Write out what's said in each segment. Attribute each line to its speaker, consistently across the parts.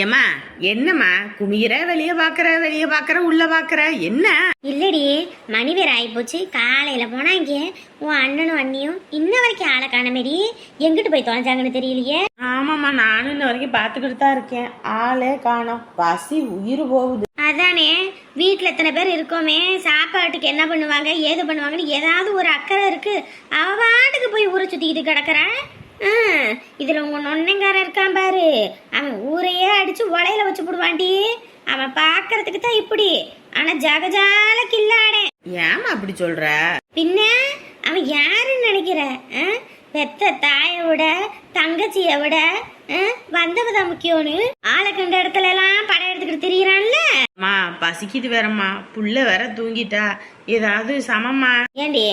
Speaker 1: ஏமா என்னம்மா குமிகிற வெளியே பாக்குற உள்ள பாக்குற என்ன?
Speaker 2: இல்லடி மணி வேற ஆயிப்போச்சு. காலையில போனா இங்கே உன் அண்ணனும் அண்ணியும் இன்ன வரைக்கும் ஆளை காணமேடி. எங்கிட்டு போய் தொலைஞ்சாங்கன்னு தெரியலையே.
Speaker 1: ஆமாம்மா, நானும் இன்ன வரைக்கும் பாத்துக்கிட்டு தான் இருக்கேன். ஆளே காணோம். பசி உயிர் போகுது.
Speaker 2: அதானே, வீட்டில் எத்தனை பேர் இருக்கோமே, சாப்பாட்டுக்கு என்ன பண்ணுவாங்க ஏது பண்ணுவாங்கன்னு ஏதாவது ஒரு அக்கறை இருக்கு. அவ பாட்டுக்கு போய் ஊரை சுத்திக்கிட்டு கிடக்குறான். இதுல உங்க நொன்னைங்காரன் இருக்கான் பாரு, அவன் ஊரையே அடிச்சு உலையில வச்சு போடுவாண்டி. அவன் பாக்குறதுக்கு தான் இப்படி, ஆனா ஜகஜால கில்லாடே.
Speaker 1: ஏமா அப்படி சொல்ற?
Speaker 2: பின்ன அவன் யாருன்னு நினைக்கிற? பெத்த தாயை விட தங்கச்சியை விட வந்தவதான் முக்கியம்னு ஆளை கண்ட இடத்துல எல்லாம் படம் எடுத்துக்கிட்டு திரியறான்ல.
Speaker 1: அம்மா பசிக்குது வேறம்மா, புள்ள வேற தூங்கிட்டா, ஏதாவது சமம்மா.
Speaker 2: ஏண்டி,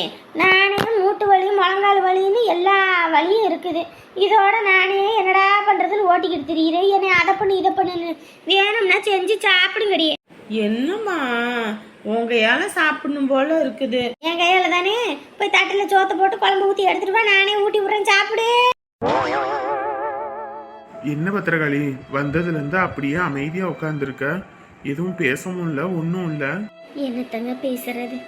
Speaker 2: நானே மூட்டு வலியும் முழங்கால் வலின்னு எல்லா வலியும் இருக்குது. இதோட நானே என்னடா பண்றதுன்னு ஓட்டிக்கிட்டு திரியிறேன். என்னை அதை பண்ணு இதை பண்ணுன்னு வேணும்னா செஞ்சு சாப்பிடுங்கடி.
Speaker 1: என்னம்மா உன் கையால சாப்பிடணும் போல இருக்குது.
Speaker 2: என் கையால தானே, போய் தட்டுல சோத்தை போட்டு குழம்பு ஊத்தி எடுத்துட்டு வா, நானே ஊட்டி விடுறேன், சாப்பிடு.
Speaker 3: என்ன பத்திரகாளி, வந்ததுல இருந்து அப்படியே அமைதியா உட்காந்துருக்க, எதுவும் பேசவும் இல்ல ஒன்னும் இல்ல.
Speaker 2: என்னத்தங்க பேசுறது?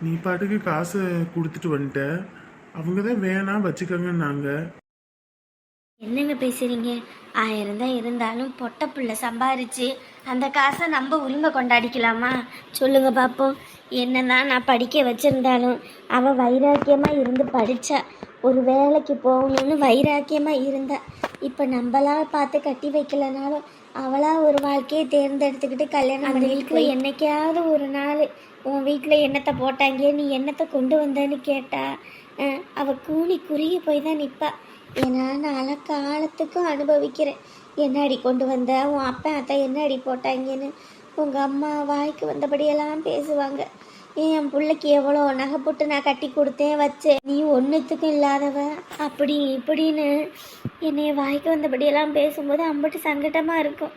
Speaker 3: நீ பாட்டுக்கு காசு கொடுத்துட்டு வந்துட்ட, அவங்கதான் வேணாம் வச்சுக்கங்கன்னாங்க.
Speaker 2: என்னங்க பேசுறீங்க? 1000 தான் இருந்தாலும் பொட்ட பிள்ளை சம்பாரிச்சு அந்த காசை நம்ம உரிமை கொண்டாடிக்கலாமா? சொல்லுங்க பாப்போம். என்னதான் நான் படிக்க வச்சிருந்தாலும் அவள் வைராக்கியமாக இருந்து படித்தா, ஒரு வேலைக்கு போகணும்னு வைராக்கியமாக இருந்தா. இப்போ நம்மளா பார்த்து கட்டி வைக்கலனாலும் அவளா ஒரு வாழ்க்கையை தேர்ந்தெடுத்துக்கிட்டு கல்யாணம் பண்ணி வீட்டில் என்னைக்காவது ஒரு நாள் உன் வீட்டில் என்னத்தை போட்டாங்க, நீ என்னத்தை கொண்டு வந்தேன்னு கேட்டா அவள் கூனி குறுகி போய் தான் நிற்பா. ஏன்னா நான் காலத்துக்கும் அனுபவிக்கிறேன். என்னடி கொண்டு வந்த, உன் அப்பா அத்தை என்னடி போட்டாங்கன்னு உங்கள் அம்மா வாய்க்கு வந்தபடியெல்லாம் பேசுவாங்க. என் பிள்ளைக்கு எவ்வளோ நகை போட்டு நான் கட்டி கொடுத்தேன் வச்சேன், நீ ஒன்றுத்துக்கும் இல்லாதவ அப்படி இப்படின்னு என்னைய வாய்க்கு வந்தபடியெல்லாம் பேசும்போது அம்பட்டு சங்கடமாக இருக்கும்.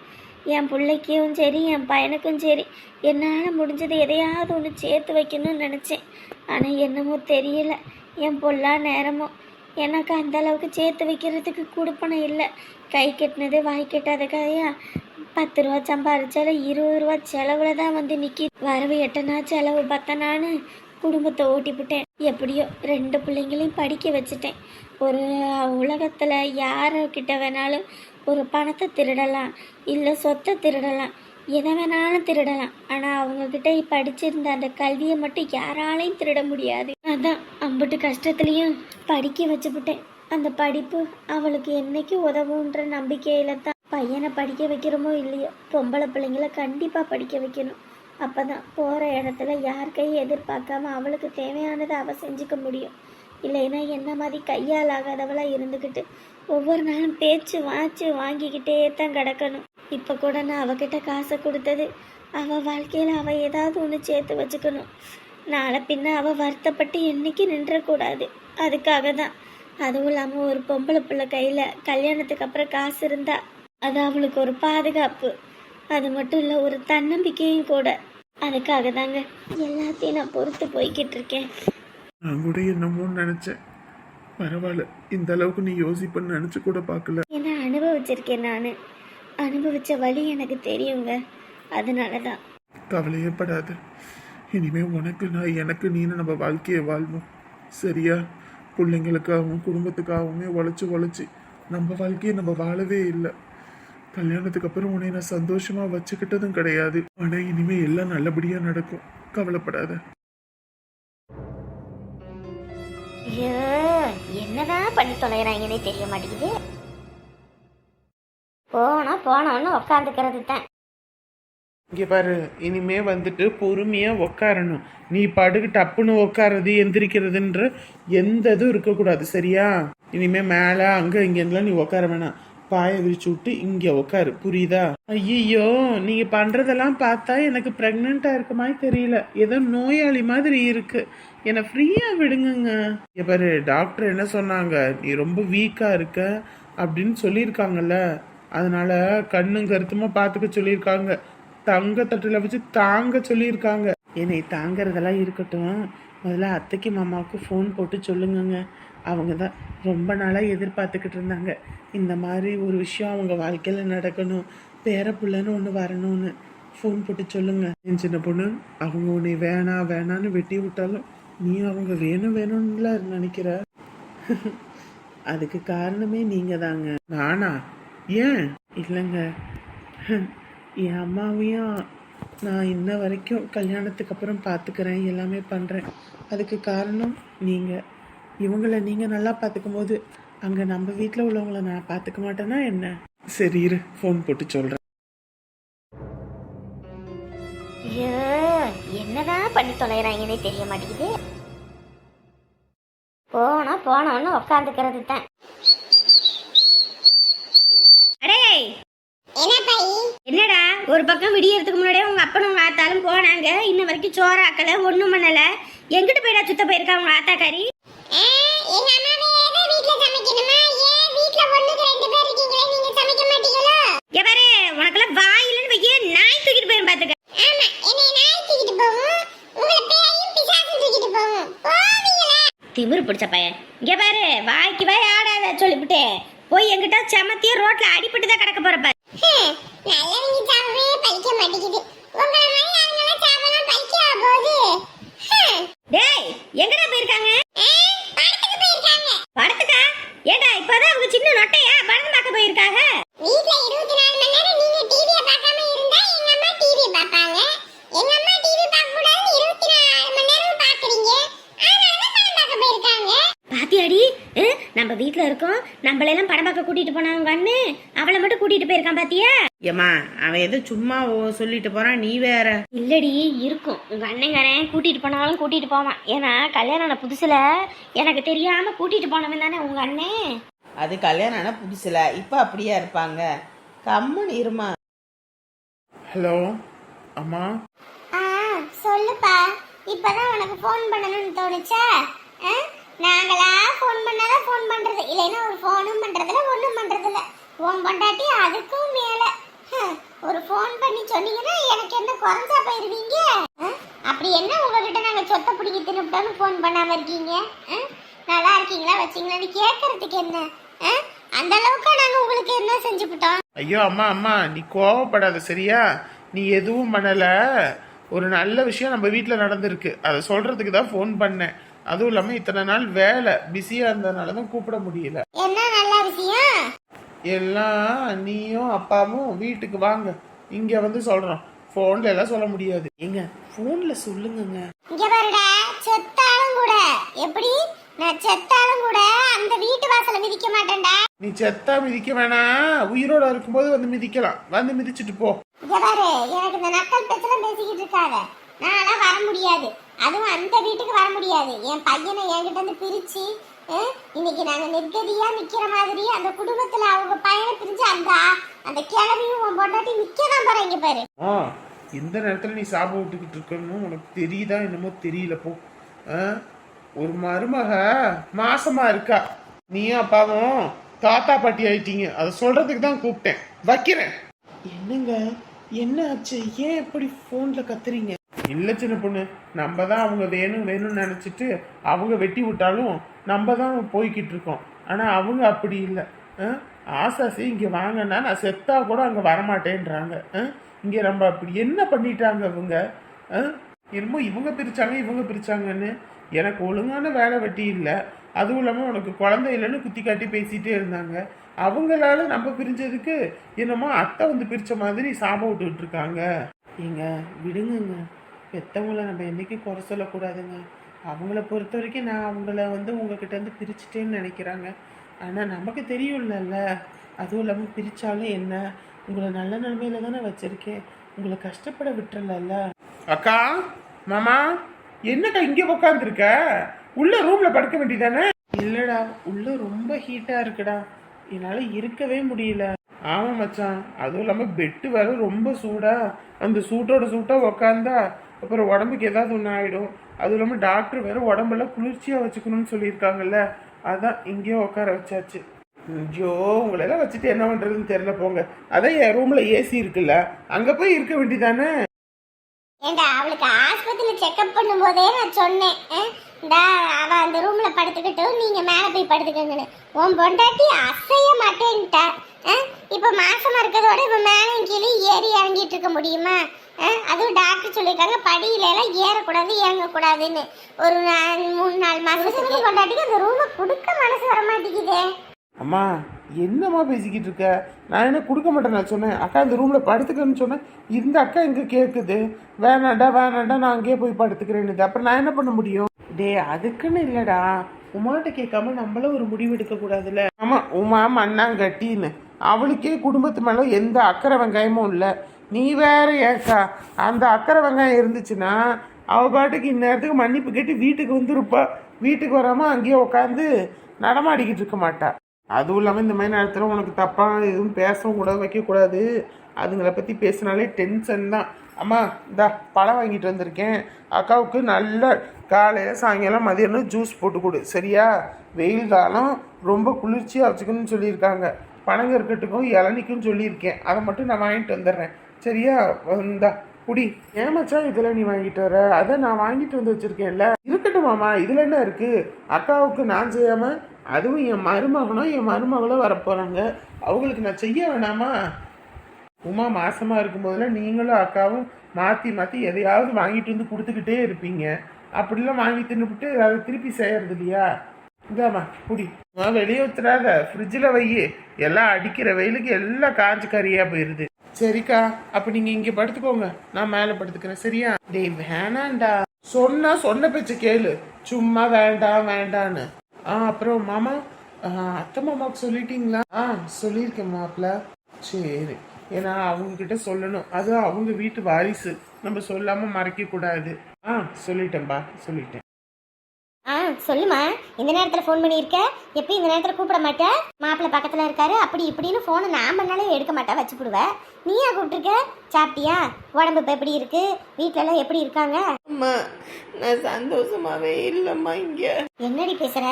Speaker 2: என் பிள்ளைக்கும் சரி என் பையனுக்கும் சரி என்னால் முடிஞ்சது எதையாவது ஒன்று சேர்த்து வைக்கணும்னு நினச்சேன். ஆனால் என்னமோ தெரியல, என் பொல்லா நேரமோ எனக்கு அந்த அளவுக்கு சேர்த்து வைக்கிறதுக்கு கொடுப்பனம் இல்லை. கை கட்டினது வாய் கட்டாத கதையா? 10 ரூபா சம்பாரிச்சாலும் 20 ரூபா செலவுல தான் வந்து நிற்கி. வரவு 8 செலவு 10 குடும்பத்தை ஓட்டிவிட்டேன். எப்படியோ 2 பிள்ளைங்களையும் படிக்க வச்சுட்டேன். ஒரு உலகத்தில் யார்கிட்ட வேணாலும் ஒரு பணத்தை திருடலாம், இல்லை சொத்தை திருடலாம், எதை வேணாலும் திருடலாம். ஆனால் அவங்கக்கிட்ட படிச்சிருந்த அந்த கல்வியை மட்டும் யாராலையும் திருட முடியாது. அதான் அம்பட்டு கஷ்டத்துலேயும் படிக்க வச்சுவிட்டேன். அந்த படிப்பு அவளுக்கு என்னைக்கு உதவுன்ற நம்பிக்கையில தான். பையனை படிக்க வைக்கிறோமோ இல்லையோ, பொம்பளை பிள்ளைங்களை கண்டிப்பாக படிக்க வைக்கணும். அப்போ தான் போகிற இடத்துல யார் கையை எதிர்பார்க்காம அவளுக்கு தேவையானதை அவள் செஞ்சுக்க முடியும். இல்லைன்னா என்ன மாதிரி கையால் ஆகாதவளாக இருந்துக்கிட்டு ஒவ்வொரு நாளும் பேச்சு வாங்கிக்கிட்டே தான் கிடக்கணும். இப்போ கூட நான் அவகிட்ட காசை கொடுத்தது அவள் வாழ்க்கையில் அவள் ஏதாவது ஒன்று சேர்த்து வச்சுக்கணும். நாளை பின்ன அவள் வருத்தப்பட்டு என்னைக்கு நின்றக்கூடாது. அதுக்காக தான். அதுவும் இல்லாமல் ஒரு பொம்பளை பிள்ளை கையில் கல்யாணத்துக்கு அப்புறம் காசு இருந்தா அது அவளுக்கு ஒரு பாதுகாப்பு. அது மட்டும் இல்லை, ஒரு தன்னம்பிக்கையும் கூட. அதுக்காக தாங்க எல்லாத்தையும் நான் பொறுத்து போய்கிட்டு இருக்கேன்.
Speaker 3: நான் கூட என்னமோன்னு நினைச்சேன், பரவாயில்ல, இந்த அளவுக்கு நீ யோசிப்பன்னு நினைச்சு கூட பார்க்கல.
Speaker 2: என்ன அனுபவிச்சிருக்கேன், நான் அனுபவிச்ச வழி எனக்கு தெரியுங்க. அதனால தான்.
Speaker 3: கவலையே படாத, இனிமே உனக்கு நான் எனக்கு நீனு நம்ம வாழ்க்கையை வாழ்வோம், சரியா? பிள்ளைங்களுக்காகவும் குடும்பத்துக்காகவுமே உழைச்சி நம்ம வாழ்க்கையை நம்ம வாழவே இல்லை. கல்யாணத்துக்கு அப்புறம் உன்னை நான் சந்தோஷமா வச்சுக்கிட்டதும் கிடையாது. ஆனா இனிமே எல்லாம் நல்லபடியா நடக்கும், கவலைப்படாத.
Speaker 2: என்னதான் பண்ணி தொலைகிறாங்கன்னே தெரிய மாட்டேங்குது. போனோன்னு உக்காந்துக்கிறது தான்.
Speaker 1: இங்க பாரு, இனிமே வந்துட்டு பொறுமையா உக்காரணும். நீ படுக்கு டப்புன்னு உக்காறது எந்திரிக்கிறதுன்ற எந்த இதுவும் இருக்கக்கூடாது, சரியா? இனிமே மேல அங்க இங்கெல்லாம் நீ உக்கார வேணாம். பாய விரிச்சு விட்டு இங்க உக்காரு, புரியுதா? ஐயோ, நீங்க பண்றதெல்லாம் பார்த்தா எனக்கு பிரெக்னெண்டா இருக்க மாதிரி தெரியல, ஏதோ நோயாளி மாதிரி இருக்கு. என்னை ஃப்ரீயா விடுங்க. இங்க பாரு, டாக்டர் என்ன சொன்னாங்க, நீ ரொம்ப வீக்கா இருக்க அப்படின்னு சொல்லியிருக்காங்கல்ல, அதனால கண்ணும் கருத்துமா பார்த்துக்க சொல்லியிருக்காங்க. தங்க தட்டுல வச்சு தாங்க சொல்லியிருக்காங்க. என்னை தாங்கிறதெல்லாம் இருக்கட்டும், முதல்ல அத்தைக்கு மாமாவுக்கு ஃபோன் போட்டு சொல்லுங்கங்க. அவங்க தான் ரொம்ப நாளாக எதிர்பார்த்துக்கிட்டு இருந்தாங்க. இந்த மாதிரி ஒரு விஷயம் அவங்க வாழ்க்கையில் நடக்கணும், பேர புள்ளன்னு ஒன்று வரணும்னு. ஃபோன் போட்டு சொல்லுங்க. என் சின்ன பொண்ணு, அவங்க உன்னை வேணாம் வேணான்னு வெட்டி விட்டாலும் நீ அவங்க வேணும் வேணும்ல நினைக்கிற. அதுக்கு காரணமே நீங்கள் தாங்க. நானா? ஏன்? இல்லைங்க, என் அம்மாவையும் நான் இன்ன வரைக்கும் கல்யாணத்துக்கு அப்புறம் பார்த்துக்கிறேன், எல்லாமே பண்ணுறேன். அதுக்கு காரணம் நீங்கள். இவங்கள நீங்கள் நல்லா பார்த்துக்கும் போது அங்கே நம்ம வீட்டில் உள்ளவங்கள நான் பார்த்துக்க மாட்டேன்னா என்ன? சரி இரு, ஃபோன் போட்டு சொல்கிறேன்.
Speaker 2: ஐயோ, என்னதான் பண்ணி தொலைகிறாங்கன்னே தெரிய மாட்டேங்குது. போனோன்னு உட்காந்துக்கிறது தான். அடே என்னடா, ஒரு பக்கம் விடியறதுக்கு முன்னாடியே உங்க அப்பனும் உங்க ஆத்தாலும் போனாங்க, இன்ன வரைக்கும் சோறாக்கல, ஒண்ணும் பண்ணல. எங்கிட்டு போயிடா சுத்த போயிருக்கா உங்க ஆத்தாக்காரி? உனக்கெல்லாம் வாயிலன்னு வைக்க நாய் தூக்கிட்டு போயிரும் பாத்துக்க. திமிரு பிடிச்ச பையன். இங்க பாரு, வாய்க்கு வாய் ஆடாத சொல்லிவிட்டு போய் எங்கிட்ட செமத்திய ரோட்ல அடிபட்டு தான் கிடக்க போறப்ப. நல்லவங்க சாவே பழிக்க மாட்டேங்குது. உங்கள மாதிரி ஆளுங்கள சாவலாம் பழிக்கவா போகுது? டேய், எங்கடா போயிருக்காங்க? படத்துக்கு போயிருக்காங்க. படத்துக்கா? ஏடா, இப்பதான் அவங்க சின்ன நொட்டையா படம் பார்க்க போயிருக்காங்க. வீட்ல 24 மணி நேரம் நீங்க டிவியை பார்க்காம இருந்தா எங்க அம்மா டிவி பார்ப்பாங்க. எங்க அம்மா டிவி பார்க்க கூடாதுன்னு 24 மணி நேரம் பாக்குறீங்க. அதனால தான் படம் பார்க்க போயிருக்காங்க. பாத்தியாடி, நம்ம வீட்ல இருக்கோம், நம்மளெல்லாம் படம் பார்க்க கூட்டிட்டு போனவங்க அண்ணு அவளை மட்டும் கூட்டிட்டு போயிருக்கான் பாத்தியா?
Speaker 1: ஏமா, அவன் எது சும்மா சொல்லிட்டு போறான், நீ வேற.
Speaker 2: இல்லடி, இருக்கும். உங்க அண்ணங்காரன் கூட்டிட்டு போனாலும் கூட்டிட்டு போவான். ஏன்னா கல்யாணம் ஆன புதுசுல எனக்கு தெரியாம கூட்டிட்டு போனவன் தானே உங்க அண்ணன்.
Speaker 1: அது கல்யாணம் ஆன புதுசுல, இப்ப அப்படியா இருப்பாங்க? கம்முன்னு இருமா. ஹலோ அம்மா.
Speaker 2: சொல்லுப்பா. இப்பதான் உனக்கு போன் பண்ணணும்னு தோணுச்சா? நாங்களா போன் பண்ணாதான் போன் பண்றது, இல்லைன்னா ஒரு போனும் பண்றதுல ஒண்ணும் பண்றதில்ல. போன் பண்ணாட்டி அதுக்கும் மேல ஒரு போன் பண்ணி சொன்னீங்கன்னா எனக்கு என்ன குறைஞ்சா போயிருவீங்க? அப்படி என்ன உங்ககிட்ட நாங்க சொத்த பிடிக்க தின்னுட்டோன்னு போன் பண்ணாம இருக்கீங்க? நல்லா இருக்கீங்களா வச்சீங்களான்னு கேட்கறதுக்கு என்ன? அந்த அளவுக்கு நாங்க உங்களுக்கு என்ன செஞ்சுக்கிட்டோம்?
Speaker 1: ஐயோ அம்மா அம்மா, நீ கோவப்படாத சரியா? நீ எதுவும் பண்ணல. ஒரு நல்ல விஷயம் நம்ம வீட்டில் நடந்திருக்கு, அதை சொல்றதுக்கு தான் ஃபோன் பண்ணேன். அதுவும் இல்லாமல் இத்தனை நாள் வேலை பிஸியாக இருந்ததுனால தான் கூப்பிட முடியல.
Speaker 2: என்ன நல்ல விஷயம்?
Speaker 1: எல்லாம் நீயும் அப்பாவும் வீட்டுக்கு வாங்க, இங்க வந்து சொல்றோம். போன்ல எல்லாம் சொல்ல முடியாது. எங்க போன்ல சொல்லுங்க.
Speaker 2: இங்க பாருடா, செத்தாலும் கூட எப்படி நான் செத்தாலும் கூட அந்த வீட்டு வாசல்ல மிதிக்க மாட்டேன்டா.
Speaker 1: நீ செத்தா மிதிக்க வேணாம், உயிரோட இருக்கும்போது வந்து மிதிக்கலாம். வந்து மிதிச்சிட்டு போ.
Speaker 2: இங்க பாரு, எனக்கு இந்த நக்கல் பேச்செல்லாம் பேசிக்கிட்டு இருக்காத. நான்லாம் வர முடியாது, அதுவும் அந்த வீட்டுக்கு வர முடியாது. என் பையனை என்கிட்ட இருந்து பிரிச்சு இன்னைக்கு நாங்க நெருக்கடியா நிக்கிற மாதிரி அந்த குடும்பத்துல அவங்க பையனை பிரிஞ்சு அந்த கிழமையும் உன் பொண்டாட்டி நிக்கதான் போறீங்க பாரு.
Speaker 1: இந்த நேரத்துல நீ சாபம் விட்டுக்கிட்டு இருக்கணும், உனக்கு தெரியுதா என்னமோ தெரியல. போ. ஒரு மருமக மாசமா இருக்கா, நீயும் அப்பாவும் தாத்தா பாட்டி ஆயிட்டீங்க. அதை சொல்றதுக்கு தான் கூப்பிட்டேன். வைக்கிறேன். என்னங்க, என்ன ஆச்சு? ஏன் எப்படி போன்ல கத்துறீங்க? இல்ல சின்ன பொண்ணு, நம்ம தான் அவங்க வேணும் வேணும்னு நினைச்சிட்டு அவங்க வெட்டி விட்டாலும் நம்ம தான் போய்கிட்டு இருக்கோம். ஆனா அவங்க அப்படி இல்லை. ஆசாசி இங்க வாங்கன்னா நான் செத்தா கூட அங்க வரமாட்டேன்றாங்க. இங்க நம்ம அப்படி என்ன பண்ணிட்டாங்க அவங்க? என்னமோ இவங்க பிரிச்சாங்க இவங்க பிரிச்சாங்கன்னு. எனக்கு ஒழுங்கான வேலை வெட்டி இல்லை, அதுவும் இல்லாமல் உனக்கு குழந்தை இல்லைன்னு குத்தி காட்டி பேசிகிட்டே இருந்தாங்க. அவங்களால நம்ம பிரிஞ்சதுக்கு என்னமோ அத்தை வந்து பிரித்த மாதிரி சாபம் விட்டுக்கிட்டு இருக்காங்க. ஏங்க விடுங்கங்க, பெற்றவங்கள நம்ம என்றைக்கும் குறை சொல்லக்கூடாதுங்க. அவங்கள பொறுத்த வரைக்கும் நான் அவங்கள வந்து உங்ககிட்ட இருந்து பிரிச்சுட்டேன்னு நினைக்கிறாங்க. ஆனால் நமக்கு தெரியும்ல, அதுவும் இல்லாமல் பிரித்தாலும் என்ன, உங்களை நல்ல நிலைமையில தானே வச்சுருக்கேன், உங்களை கஷ்டப்பட விட்டுறல. அக்கா, மாமா, என்னக்கா இங்கே உட்காந்துருக்க? உள்ள ரூம்ல படுக்க வேண்டியதானே? இல்லடா, உள்ள ரொம்ப ஹீட்டா இருக்குடா, என்னால இருக்கவே முடியல. ஆமா மச்சான், அதுவும் இல்லாம பெட்டு வேற ரொம்ப சூடா, அந்த சூட்டோட சூட்டா உக்காந்தா அப்புறம் உடம்புக்கு ஏதாவது ஒன்று ஆயிடும். அதுவும் இல்லாம டாக்டர் வேற உடம்பெல்லாம் குளிர்ச்சியா வச்சுக்கணும்னு சொல்லியிருக்காங்கல்ல, அதான் இங்கேயே உட்கார வச்சாச்சு. ஐயோ, உங்களெல்லாம் வச்சுட்டு என்ன பண்றதுன்னு தெரியல. போங்க, அதான் என் ரூம்ல ஏசி இருக்குல்ல, அங்க போய் இருக்க வேண்டியதானே.
Speaker 2: ஏண்டா அவளுக்கு ஆஸ்பத்திரியில் செக்அப் பண்ணும்போதே நான் சொன்னேன் இந்தா அவ அந்த ரூம்ல படுத்துக்கிட்டும் நீங்க மேல போய் படுத்துக்கங்கன்னு. உன் பொண்டாட்டி அசைய மாட்டேன்ட்டா. இப்ப மாசமா இருக்கிறதோட இப்ப மேலும் கீழே ஏறி இறங்கிட்டு இருக்க முடியுமா? அதுவும் டாக்டர் சொல்லியிருக்காங்க படியில எல்லாம் ஏறக்கூடாது இறங்கக்கூடாதுன்னு. ஒரு 3-4 மாசத்துக்கு பொண்டாட்டிக்கு அந்த ரூமை கொடுக்க மனசு வர மாட்டேங்குதே.
Speaker 1: அம்மா என்னம்மா பேசிக்கிட்டு இருக்க? நான் என்ன கொடுக்க மாட்டேன் நான் சொன்னேன். அக்கா இந்த ரூமில் படுத்துக்கன்னு சொன்னேன். இந்த அக்கா எங்கே கேட்குது? வேணாண்டா நான் அங்கேயே போய் படுத்துக்கிறேன்னு. அப்புறம் நான் என்ன பண்ண முடியும்? டே அதுக்குன்னு இல்லைடா, உமாட்ட கேட்காம நம்மளும் ஒரு முடிவு எடுக்கக்கூடாதுல்ல. ஆமாம், உமா மண்ணாங்கட்டின்னு அவளுக்கே குடும்பத்து மேலே எந்த அக்கறை வெங்காயமும் இல்லை. நீ வேற ஏக்கா, அந்த அக்கறை வெங்காயம் இருந்துச்சுன்னா அவள் பாட்டுக்கு இந்நேரத்துக்கு மன்னிப்பு கேட்டு வீட்டுக்கு வந்துருப்பா. வீட்டுக்கு வராமல் அங்கேயே உட்காந்து நடமாடிக்கிட்டு இருக்க மாட்டா. அதுவும் இல்லாமல் இந்த மாதிரி நேரத்தில் உனக்கு தப்பாக எதுவும் பேசவும் கூடாது, வைக்கக்கூடாது. அதுங்களை பற்றி பேசினாலே டென்ஷன் தான். அம்மா இந்தா பழம் வாங்கிட்டு வந்திருக்கேன். அக்காவுக்கு நல்ல காலையில் சாயங்காலம் மதியானம் ஜூஸ் போட்டு கொடு சரியா? வெயில் காலம் ரொம்ப குளிர்ச்சியாக வச்சுக்கணும்னு சொல்லியிருக்காங்க. பனங்கற்கட்டுக்கும் இளநிக்கும் சொல்லியிருக்கேன். அதை மட்டும் நான் வாங்கிட்டு வந்துடுறேன் சரியா? இந்தா குடி. ஏன் மச்சான் இதில் நீ வாங்கிட்டு வர? அதை நான் வாங்கிட்டு வந்து வச்சுருக்கேன்ல. இருக்கட்டும் மாமா, இதில் என்ன இருக்குது? அக்காவுக்கு நான் செய்யாமல் அதுவும் என் மருமகனும் என் மருமகளும் வரப்போகிறாங்க. அவங்களுக்கு நான் செய்ய வேணாமா? உமா மாசமாக இருக்கும்போதெல்லாம் நீங்களும் அக்காவும் மாற்றி மாற்றி எதையாவது வாங்கிட்டு வந்து கொடுத்துக்கிட்டே இருப்பீங்க. அப்படிலாம் வாங்கி தின்னுபிட்டு அதை திருப்பி செய்யறது இல்லையா? இதாம்மா குடி. வெளியே ஊத்துறாத, ஃப்ரிட்ஜில் வை. எல்லாம் அடிக்கிற வெயிலுக்கு எல்லாம் காஞ்சு கறியாக போயிடுது. சரிக்கா, அப்போ நீங்கள் இங்கே படுத்துக்கோங்க, நான் மேலே படுத்துக்கிறேன் சரியா? டேய் வேணாண்டா, சொன்ன பேச்சு கேளு. சும்மா வேண்டான்னு. அப்புறம் மாமா, அத்தை மாமாவுக்கு சொல்லிட்டீங்களா? சொல்லியிருக்கேன் மாப்பிள்ள. சரி, ஏன்னா அவங்கக்கிட்ட சொல்லணும். அது அவங்க வீட்டு வாரிசு, நம்ம சொல்லாமல் மறைக்கக்கூடாது. சொல்லிட்டேன்பா, சொல்லிட்டேன்.
Speaker 2: சொல்லுமா, இந்த நேரத்தில் ஃபோன் பண்ணியிருக்க? எப்பயும் இந்த நேரத்தில் கூப்பிட மாட்டேன். மாப்பிள்ளை பக்கத்தில் இருக்காரு அப்படி இப்படின்னு ஃபோனை நான் பண்ணாலே எடுக்க மாட்டா, வச்சு போடுவேன். நீயா கூப்பிட்டுருக்க? சாப்பிட்டியா? உடம்பு இப்போ எப்படி இருக்கு? வீட்டிலலாம் எப்படி இருக்காங்க?
Speaker 4: அம்மா நான் சந்தோஷமாவே இல்லைம்மா. இங்கே
Speaker 2: என்னடி பேசுற?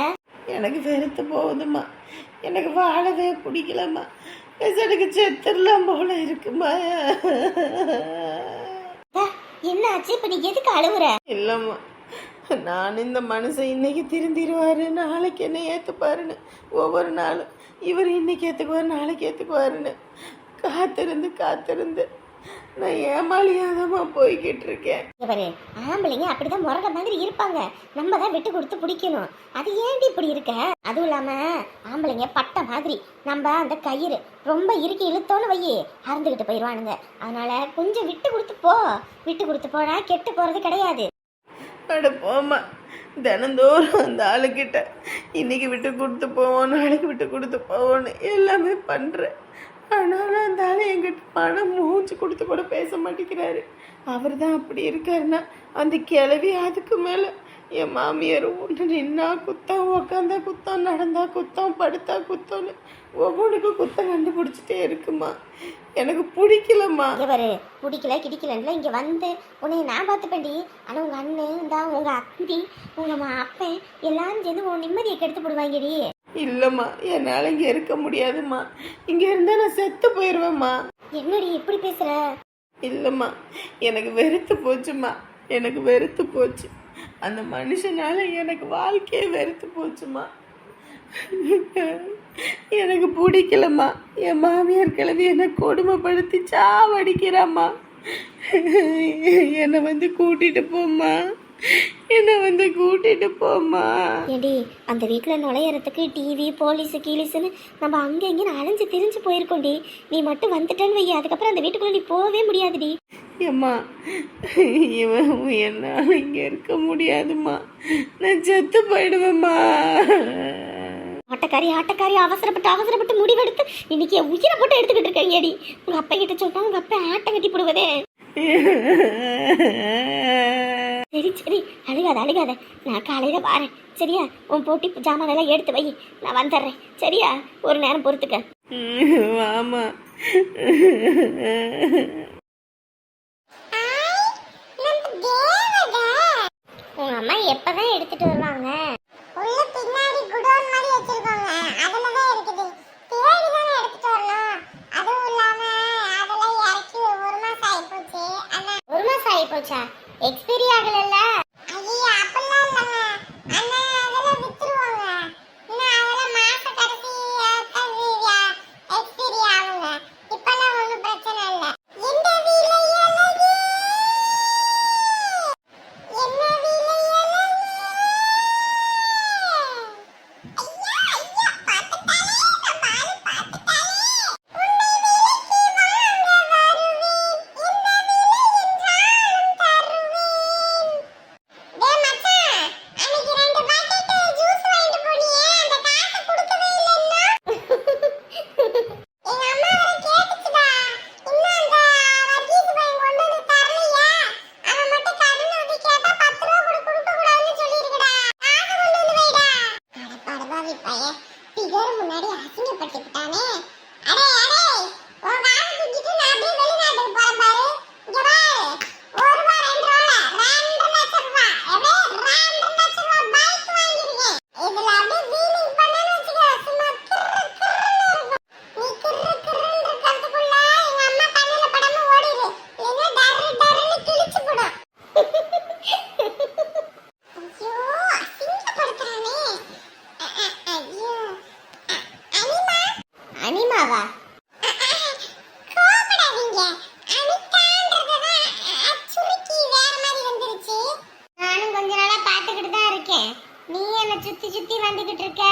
Speaker 4: எனக்கு வெறுத்து போகுதும்மா. எனக்கு வாழவே பிடிக்கலம்மா. எனக்கு செத்துடலாம் போல இருக்குமா.
Speaker 2: என்ன ஆச்சு? இப்போ நீ எதுக்கு அழுவுற?
Speaker 4: இல்லைம்மா, நான் இந்த மனுஷன் இன்னைக்கு திருந்திடுவாரு, நாளைக்கு என்ன ஏற்றுப்பாருன்னு ஒவ்வொரு நாளும் இவர் இன்னைக்கு ஏற்றுக்குவார் நாளைக்கு ஏற்றுக்குவாருன்னு காத்திருந்து நான் ஏமாளியாதமா போய்கிட்டு இருக்கேன்.
Speaker 2: இவரு ஆம்பளைங்க அப்படிதான் முரட மாதிரி இருப்பாங்க. நம்ம தான் விட்டு கொடுத்து பிடிக்கணும். அது ஏன்டி இப்படி இருக்க? அதுவும் இல்லாம ஆம்பளைங்க பட்ட மாதிரி நம்ம அந்த கயிறு ரொம்ப இறுக்கி இழுத்தோன்னு வையே அறந்துகிட்டு போயிடுவானுங்க. அதனால கொஞ்சம் விட்டு கொடுத்து போனா கெட்டு போறது கிடையாது.
Speaker 4: அட போம்மா, தினந்தோறும் அந்த ஆளுக்கிட்ட இன்னைக்கு விட்டு கொடுத்து போவோம் நாளைக்கு விட்டு கொடுத்து போவோன்னு எல்லாமே பண்ணுறேன். ஆனாலும் அந்த ஆள் என்கிட்ட பணம் மூச்சு கொடுத்து கூட பேச மாட்டேங்கிறாரு. அவர் தான் அப்படி இருக்காருன்னா அந்த கிளவி அதுக்கு மேலே என் மாமியார் ஒன்று நின்னா குத்தம், உக்காந்தா குத்தம், நடந்தா குத்தம், படுத்தா குத்தம்னு ஒவ்வொன்றுக்கும் குத்தம் கண்டுபிடிச்சிட்டே இருக்குமா. எனக்கு பிடிக்கலம்மா.
Speaker 2: இவரு பிடிக்கல கிடிக்கலன்னு இங்கே வந்து உன்னை நான் பார்த்துப்பேன்டி. ஆனால் உங்கள் அண்ணன் இந்த உங்கள் அத்தி உங்கள் அப்பன் எல்லாரும் சேர்ந்து உன் நிம்மதியை கெடுத்து போடுவாங்கடி.
Speaker 4: இல்லைம்மா, என்னால் இங்கே இருக்க முடியாதும்மா. இங்கே இருந்தால் நான் செத்து போயிடுவேம்மா.
Speaker 2: என்னடி இப்படி பேசுகிற?
Speaker 4: இல்லைம்மா, எனக்கு வெறுத்து போச்சுமா. எனக்கு வெறுத்து போச்சு. அந்த மனுஷனால எனக்கு வாழ்க்கையே வெறுத்து போச்சுமா. எனக்கு பிடிக்கலம்மா. என் மாமியார் கிழவி என்னை கொடுமைப்படுத்தி சாவடிக்கிறாம்மா. என்னை வந்து கூட்டிட்டு போம்மா.
Speaker 2: ஏடி அந்த வீட்டில் நுழையறதுக்கு டிவி போலீஸு கீலீஸுன்னு நம்ம அங்கே இங்கேன்னு அலைஞ்சு திரிஞ்சு போயிருக்கோண்டி. நீ மட்டும் வந்துட்டேன்னு வைய, அதுக்கப்புறம் அந்த வீட்டுக்குள்ளே நீ போகவே முடியாதுடி.
Speaker 4: ஏம்மா, இவன் என்னால் இங்கே இருக்க முடியாதும்மா. நான் செத்து போயிடுவேம்மா.
Speaker 2: ஆட்டக்காரி அவசரப்பட்டு முடிவெடுத்து இன்னைக்கு உயிரை போட்டு எடுத்துக்கிட்டு இருக்கேடி. உங்கள் அப்பா கிட்ட சொன்னா உங்கள் அப்பா ஆட்டை கட்டி போடுவதே. சரி அழுகாத. நான் காலையில் வரேன் சரியா? உன் போட்டி ஜாமான் எல்லாம் எடுத்து வை, நான் வந்துடுறேன் சரியா? ஒரு நேரம் பொறுத்துக்க.
Speaker 4: ஆமா.
Speaker 2: உங்க அம்மா எப்பதான் எடுத்துட்டு வருவாங்க? உள்ள பின்னாடி குடோன் மாதிரி வச்சிருக்காங்க, அதுல தான் இருக்குது. தேடி தானே எடுத்துட்டு வரணும். அதுவும் இல்லாம அதெல்லாம் இறக்கி ஒரு மாசம் ஆயிப்போச்சு. ஒரு மாசம் ஆயிப்போச்சா?
Speaker 5: பையன் பிகர் முன்னாடி அசிங்கப்பட்டுக்கிட்டானே. அடே அடே உன் காலை தூக்கிட்டு நான் அப்படியே வெளிநாட்டுக்கு போறேன் பாரு. இங்க பாரு, ஒரு ரூபா 2 ரூபா 2 லட்சம் ரூபாய் அப்படியே 2 லட்சம் ரூபாய் பைக் வாங்கிருக்கேன். இதுல அப்படியே வீலிங் பண்ணனு வச்சுக்க, சும்மா கிறு கிறுன்னு இருக்கும். நீ கிறு கிறுன்னு இருக்கிறதுக்குள்ள எங்க அம்மா கண்ணுல படாம ஓடிடு, இல்லைன்னா டர்ரு டர்ருன்னு கிழிச்சு போடும். ஐயோ அசிங்கப்படுத்துறானே. ஐயோ அனிமா. அனிமாவா? கோபப்படாதீங்க. அனிதான்றதுதான் சுருக்கி வேற மாதிரி வந்துருச்சு. நானும் கொஞ்ச நாளா பார்த்துக்கிட்டு தான் இருக்கேன். நீ என்ன சுத்தி சுத்தி வந்துகிட்டு இருக்க.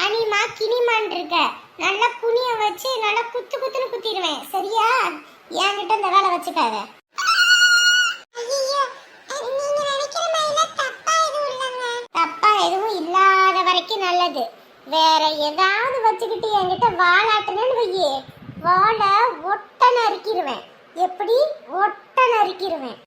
Speaker 5: அனிமா கினிமான் இருக்க. நல்லா குனிய வச்சு நல்லா குத்து குத்துன்னு குத்திடுவேன். சரியா? என்கிட்ட இந்த வேலை வச்சுக்காத. ஐயோ நீங்க நினைக்கிற மாதிரி தப்பா எதுவும் இல்லைங்க. தப்பா எதுவும் இல்லாத வரைக்கும் நல்லது. வேற ஏதாவது வச்சுக்கிட்டு என்கிட்ட வாலாட்டுனேன்னு வையே, வாழை ஒட்ட நறுக்கிடுவேன். எப்படி? ஒட்ட நறுக்கிடுவேன்.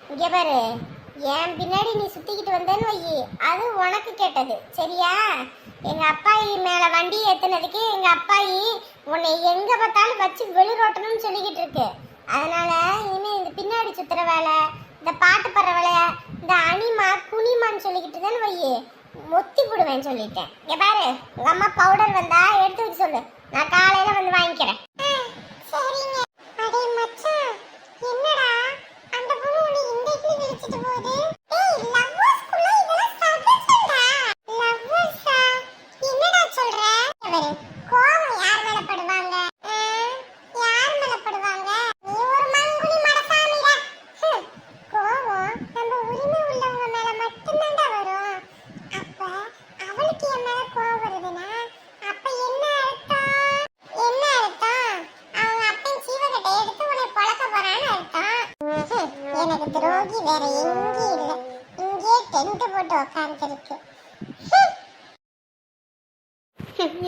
Speaker 5: இங்க பாரு, என் பின்னாடி நீ சுத்திக்கிட்டு வந்தேன்னு வையி, அது உனக்கு கேட்டது. சரியா? எங்க அப்பாயி மேல வண்டி ஏத்துனதுக்கு எங்க அப்பாயி உன்னை எங்க பார்த்தாலும் வச்சு வெளிரோட்டணும்னு சொல்லிக்கிட்டு இருக்கு. அதனால இனிமே இந்த பின்னாடி சுத்துற வேலை, இந்த பாட்டு பாடுற வேலைய, இந்த அனிமா குனிமான்னு சொல்லிக்கிட்டு தானே வையி, மொத்தி போடுவேன்னு சொல்லிட்டேன். இங்க பாரு, உங்க அம்மா பவுடர் வந்தா எடுத்து வச்சு சொல்லு, நான் காலையில வந்து வாங்கிக்கிறேன். சரிங்க. அடே மச்சான், என்னடா அந்த பொண்ணு உன்னை இந்த இட்லி விழிச்சிட்டு போகுது? ஏய் லவ்வர்ஸ்குள்ள இதெல்லாம் சகஜம்டா. லவ்வர்ஸா? என்னடா சொல்ற? அவரு கோவம் யார் மேல படுவாங்க? யார் மேல படுவாங்க? நீ ஒரு மங்குனி மடசாமிடா. கோவம் நம்ம உரிமை உள்ளவங்க மேல மட்டும்தான்டா வரும். அப்ப அவளுக்கு என் மேல கோவம் வருதுன்னா அப்ப என்ன அர்த்தம்? என்ன அர்த்தம்? அவங்க அப்பன் சீவகட்டை எடுத்து உன்னை பொழக்க போறான்னு அர்த்தம். எனக்கு துரோகி வேற எங்கேயும் இல்ல, இங்கே டென்ட் போட்டு உட்காந்துருக்கு.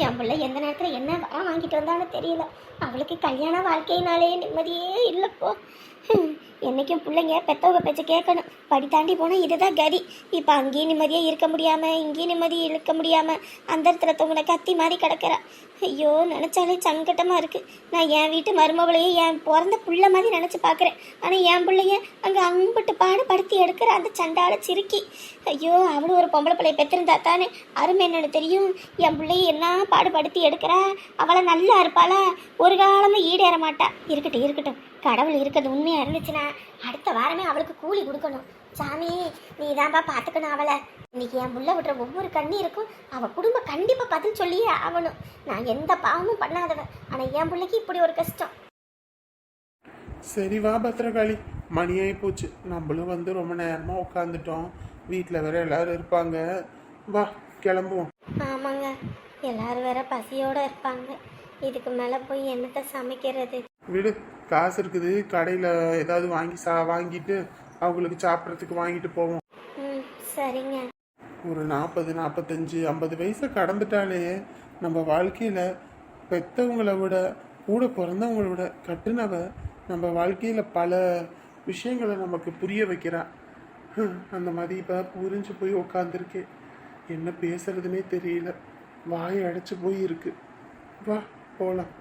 Speaker 2: என் பிள்ளை எந்த நேரத்தில் என்ன வர வாங்கிட்டு வந்தான்னு தெரியல. அவளுக்கு கல்யாண வாழ்க்கையினாலே நிம்மதியே இல்லைப்போ. என்றைக்கும் பிள்ளைங்க பெற்றவங்க பேச்ச கேட்கணும். படி தாண்டி போனால் இதுதான் கதி. இப்போ அங்கேயும் நிம்மதியாக இருக்க முடியாமல், இங்கேயும் நிம்மதியாக இருக்க முடியாமல் அந்த இடத்துல தவங்களை கத்தி மாதிரி கிடக்கிறா. ஐயோ நினச்சாலே சங்கட்டமாக இருக்குது. நான் என் வீட்டு மருமவளையே என் பிறந்த புள்ள மாதிரி நினச்சி பார்க்குறேன். ஆனால் என் பிள்ளைய அங்கே அம்பிட்டு பாடுபடுத்தி எடுக்கிற அந்த சண்டால சிரிக்கி. ஐயோ அவளும் ஒரு பொம்பளை பிள்ளைய பெற்றிருந்தா தானே அருமை என்னன்னு தெரியும். என் பிள்ளைய என்ன பாடுபடுத்தி எடுக்கிறா. அவளை நல்லா இருப்பாளா? ஒரு காலமும் ஈடேற மாட்டா. இருக்கட்டும் இருக்கட்டும், கடவுள் இருக்கிறது உண்மையாக இருந்துச்சுன்னா அடுத்த வாரமே அவளுக்கு கூலி கொடுக்கணும். சாமி நீ தான்ப்பா பார்த்துக்கணும் அவளை. இன்னைக்கு என் புள்ள விடுற ஒவ்வொரு கண்ணீருக்கும் அவள் குடும்பம் கண்டிப்பாக பதில் சொல்லியே ஆகணும். நான் எந்த பாவமும் பண்ணாதவன், ஆனால் என் பிள்ளைக்கு இப்படி ஒரு கஷ்டம்.
Speaker 1: சரி வா பத்திரகாளி, மணியாகி போச்சு. நம்மளும் வந்து ரொம்ப நேரமாக உட்காந்துட்டோம். வீட்டில் வேற எல்லாரும் இருப்பாங்க. வா கிளம்புவோம்.
Speaker 2: ஆமாங்க, எல்லாரும் வேற பசியோடு இருப்பாங்க. இதுக்கு மேலே போய் என்னத்தை சமைக்கிறது?
Speaker 1: விடு, காசு இருக்குது, கடையில் ஏதாவது வாங்கிட்டு அவங்களுக்கு சாப்பிட்றதுக்கு வாங்கிட்டு போவோம்.
Speaker 2: ம் சரிங்க.
Speaker 1: ஒரு 40, 45, 50 வயசை கடந்துட்டாலே நம்ம வாழ்க்கையில் பெற்றவங்கள விட கூட பிறந்தவங்கள விட கட்டுனவ நம்ம வாழ்க்கையில் பல விஷயங்களை நமக்கு புரிய வைக்கிறான். அந்த மாதிரி இப்போ புரிஞ்சு போய் உக்காந்துருக்கேன். என்ன பேசுறதுனே தெரியல, வாய் அடைச்சு போய் இருக்கு. வா போகலாம்.